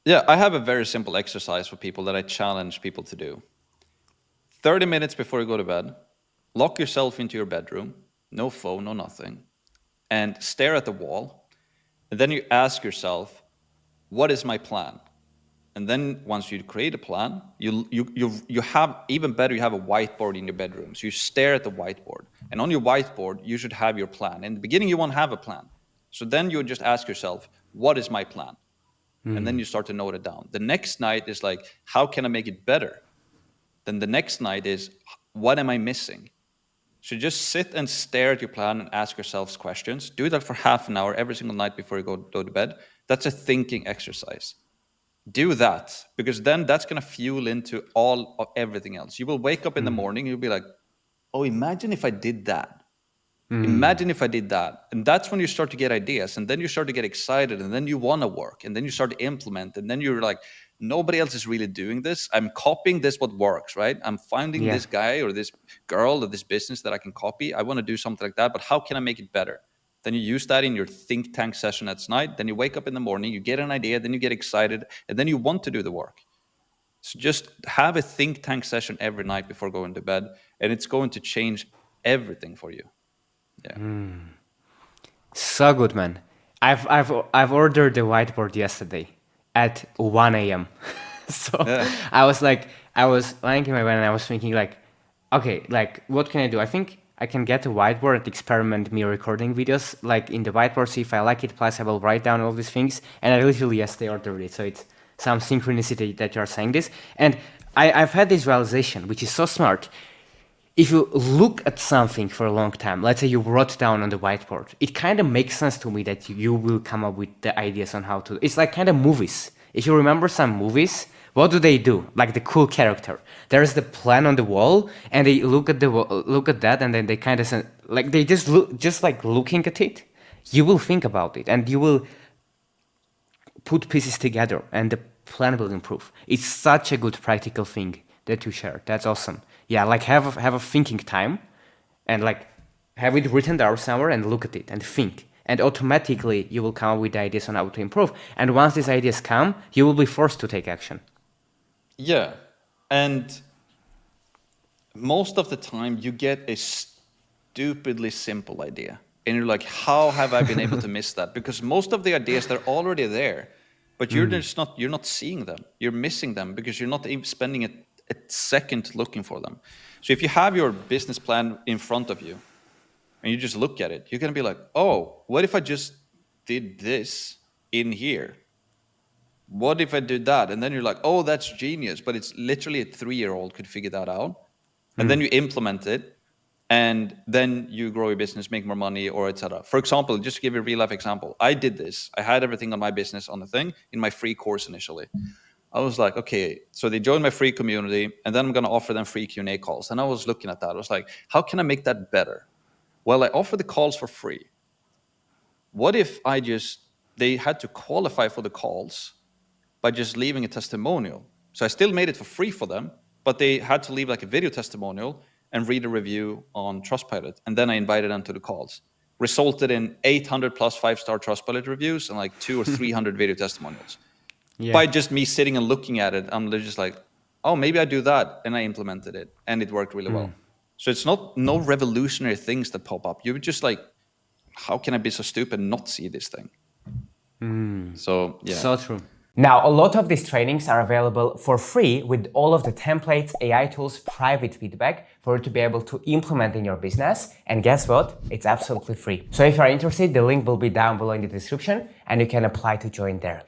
Yeah, I have a very simple exercise for people that I challenge people to do. 30 minutes before you go to bed, lock yourself into your bedroom, no phone, no nothing, and stare at the wall. And then you ask yourself, what is my plan? And then once you create a plan, you have, even better, you have a whiteboard in your bedroom. So you stare at the whiteboard. And on your whiteboard, you should have your plan. In the beginning, you won't have a plan. So then you just ask yourself, what is my plan? And then you start to note it down. The next night is like, how can I make it better? Then the next night is, what am I missing? So just sit and stare at your plan and ask yourselves questions. Do that for half an hour every single night before you go to bed. That's a thinking exercise. Do that, because then that's going to fuel into all of everything else. You will wake up in the morning, you'll be like, oh, imagine if I did that. Imagine if I did that. And that's when you start to get ideas, and then you start to get excited, and then you want to work, and then you start to implement, and then you're like, nobody else is really doing this. I'm copying this, what works, right? I'm finding this guy or this girl or this business that I can copy. I want to do something like that, but how can I make it better? Then you use that in your think tank session at night. Then you wake up in the morning, you get an idea, then you get excited, and then you want to do the work. So just have a think tank session every night before going to bed, and it's going to change everything for you. Yeah. So good, man. I've ordered the whiteboard yesterday at 1 a.m. So I was lying in my bed and I was thinking like, okay, like what can I do? I think I can get a whiteboard and experiment me recording videos like in the whiteboard, see if I like it, plus I will write down all these things. And I literally yesterday ordered it. So it's some synchronicity that you're saying this. And I've had this realization, which is so smart. If you look at something for a long time, let's say you wrote down on the whiteboard, it kind of makes sense to me that you will come up with the ideas on how to. It's like kind of movies. If you remember some movies, what do? Like the cool character. There's the plan on the wall, and they look at that, and then they kind of like they just look, just like looking at it. You will think about it, and you will put pieces together, and the plan will improve. It's such a good practical thing that you share. That's awesome. Yeah, like have a thinking time, and like have it written down somewhere and look at it and think. And automatically you will come up with ideas on how to improve. And once these ideas come, you will be forced to take action. Yeah. And most of the time you get a stupidly simple idea. And you're like, how have I been able to miss that? Because most of the ideas, they're already there. But you're not seeing them. You're missing them because you're not even spending a second looking for them. So if you have your business plan in front of you and you just look at it, you're going to be like, oh, what if I just did this in here? What if I did that? And then you're like, oh, that's genius. But it's literally a 3-year-old could figure that out. And then you implement it, and then you grow your business, make more money, or etc. For example, just to give you a real life example, I did this. I had everything on my business on the thing in my free course initially. I was like, okay, so they joined my free community, and then I'm going to offer them free Q&A calls. And I was looking at that. I was like, how can I make that better? Well, I offer the calls for free. What if they had to qualify for the calls by just leaving a testimonial? So I still made it for free for them, but they had to leave like a video testimonial and read a review on Trustpilot. And then I invited them to the calls. Resulted in 800 plus 5-star Trustpilot reviews and like 200 or 300 video testimonials. Yeah. By just me sitting and looking at it, I'm just like, oh, maybe I do that. And I implemented it, and it worked really well. So it's no revolutionary things that pop up. You're just like, how can I be so stupid and not see this thing? So, yeah. So true. Now, a lot of these trainings are available for free with all of the templates, AI tools, private feedback for you to be able to implement in your business. And guess what? It's absolutely free. So if you're interested, the link will be down below in the description and you can apply to join there.